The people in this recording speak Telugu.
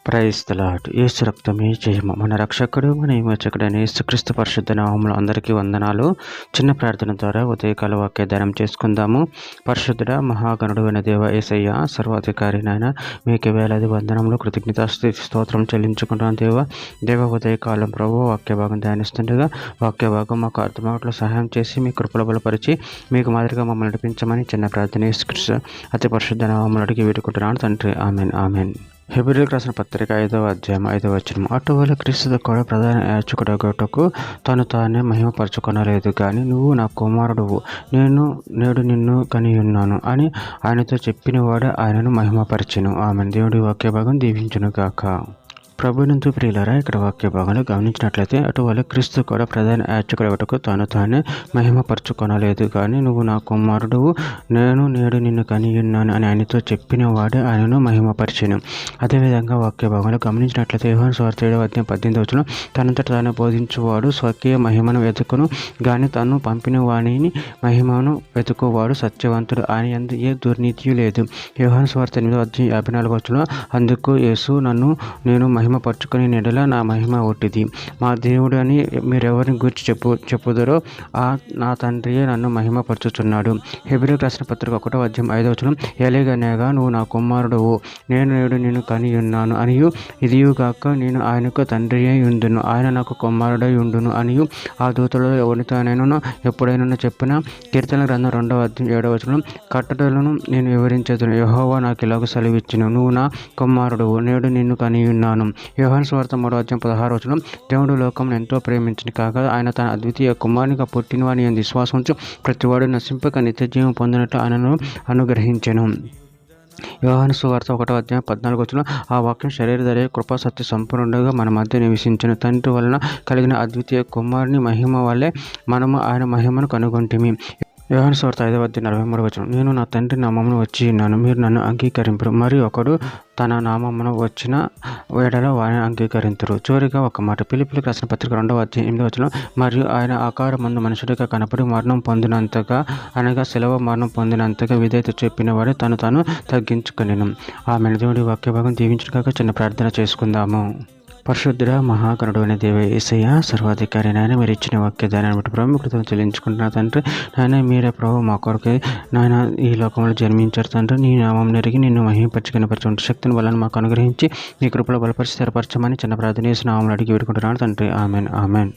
Praise the lord. యేసు రక్తమే జయము. మన రక్షకుడు మన విమోచకుడైన యేసుక్రీస్తు పరిశుద్ధ నామములో అందరికీ వందనాలు. చిన్న ప్రార్థన ద్వారా ఉదయకాల వాక్యదానం చేసుకుందాము. పరిశుద్ధుడ మహాగణుడు అయిన దేవ యేసయ్య సర్వాధికారి నాయన మీకు వేలాది వందనములు కృతజ్ఞతాస్తుతి స్తోత్రం చెల్లించుకుంటాను దేవ ఉదయకాలం ప్రభు వాక్య భాగం ధ్యానిస్తుండగా వాక్య భాగం మాకు అర్థమాటలో సహాయం చేసి మీ కృపల బలపరిచి మీకు మాదిరిగా మమ్మల్ని నడిపించమని చిన్న ప్రార్థన యేసుక్రీస్తు అతి పరిశుద్ధ నామములు అడిగి వేడుకుంటున్నాను తండ్రి. Amen amen. హెబ్రీయులకు రాసిన పత్రిక 5వ అధ్యాయం 5వ వచనం. అటువల క్రీస్తు కూడా ప్రధాన యాజకుడగుటకు తను తానే మహిమపరచుకొనలేదు కానీ నువ్వు నా కుమారుడువు, నేడు నిన్ను కనియున్నాను అని ఆయనతో చెప్పినవాడే ఆయనను మహిమపరచెను. ఆమె దేవుడి వాక్య భాగం దీవించును గాక. ప్రభునందు ప్రియులారా, ఇక్కడ వాక్య భాగంలో గమనించినట్లయితే అటువల క్రీస్తు కూడా ప్రధాన యాజకుడగుటకు తాను తానే మహిమపరచుకొనలేదు కానీ నువ్వు నా కుమారుడువు, నేడు నిన్ను కనియున్నాను అని ఆయనతో చెప్పిన వాడే ఆయనను మహిమపరిచెను. అదేవిధంగా వాక్య భాగంలో గమనించినట్లయితే యోహాను సువార్త 7వ అధ్యాయం 18వ వచనం, తనంతట తాను బోధించువాడు స్వకీయ మహిమను వెతుకును గాని తను పంపిన వాణిని మహిమను వెతుకువాడు సత్యవంతుడు, ఆయన యందు ఏ దుర్నీతియు లేదు. యోహాను సువార్త 8వ అధ్యాయం 54వ వచనం, అందుకు యేసు నేను మహిమపరచుకుని నెడల నా మహిమ ఒట్టిది, మా దేవుడు అని మీరెవరిని గురించి చెప్పుదరో నా తండ్రియే నన్ను మహిమపరచుచున్నాడు. హెబ్రీయులకు రాసిన పత్రిక 1వ అధ్యాయం 5వ వచనం, ఎలాగనగా నువ్వు నా కుమారుడువు, నేడు నిన్ను కని ఉన్నాను అనియు, ఇదియుగాక నేను ఆయనకు తండ్రియే యుందును, ఆయన నాకు కుమారుడై ఉండును అనియు ఆ దూతలలో ఎవరితోనైనా ఎప్పుడైనా చెప్పిన. కీర్తన గ్రంథం 2వ అధ్యాయం 7వ వచనం, కట్టడలను నేను వివరించేదను, యెహోవా నాకు ఇలాగ సెలవిచ్చును, నువ్వు నా కుమారుడువు, నేడు నిన్ను కనియున్నాను. యోహాను సువార్త 3వ అధ్యాయం 16వ వచనం, దేవుడు లోకమును ఎంతో ప్రేమించిన కాగా ఆయన తన అద్వితీయ కుమారునిగా పుట్టినవాని యందు విశ్వాసం ఉంచు ప్రతివాడు నశింపక నిత్యజీవం పొందినట్లు ఆయనను అనుగ్రహించెను. యోహాను సువార్త 1వ అధ్యాయం 14వ వచనం, ఆ వాక్యం శరీరధరి కృపా సత్య సంపూర్ణుడుగా మన మధ్య నివసించెను, తండ్రి వలన కలిగిన అద్వితీయ కుమారుని మహిమ వల్లే మనము ఆయన మహిమను కనుగొంటిమి. యోహాను సువార్త 5వ అధ్యాయం 43వ వచనం, నేను నా తండ్రి నామమున వచ్చి ఉన్నాను, మీరు నన్ను అంగీకరింపరు, మరి ఒకడు తన నామమున వచ్చిన వేడల వారిని అంగీకరించరు. చివరిగా ఒక మాట, ఫిలిప్పీయులకు రాసిన పత్రిక 2వ అధ్యాయం 8వ వచనం, మరియు ఆయన ఆకారమందు మనుషుడిగా కనపడి మరణం పొందినంతగా అనగా శిలువ మరణం పొందినంతగా విధేయత చెప్పిన వాడే తాను తగ్గించుకొనెను. ఆమె దేవుడి వాక్య భాగం దీవించుగాక. చిన్న ప్రార్థన చేసుకుందాము. పరిశుద్ధుడ మహాగణుడు అనే దేవ యేసయ్య సర్వాధికారి నాయన, మీరు ఇచ్చిన వాక్యదానాన్ని బట్టి ప్రభు కృతజ్ఞతలు చెల్లించుకుంటున్నా తండ్రి. నాయన మీరే ప్రభు మా కొరకు నాయన ఈ లోకంలో జన్మించారు తండ్రి. నీ నామం నెరిగి నిన్ను మహిమపరచుకునే శక్తిని వలన మాకు అనుగ్రహించి మీ కృపలో బలపరిచి స్థిరపరచమని చిన్న ప్రార్థన చేసి నామం అడిగి వేడుకుంటున్నాను తండ్రి. Amen amen.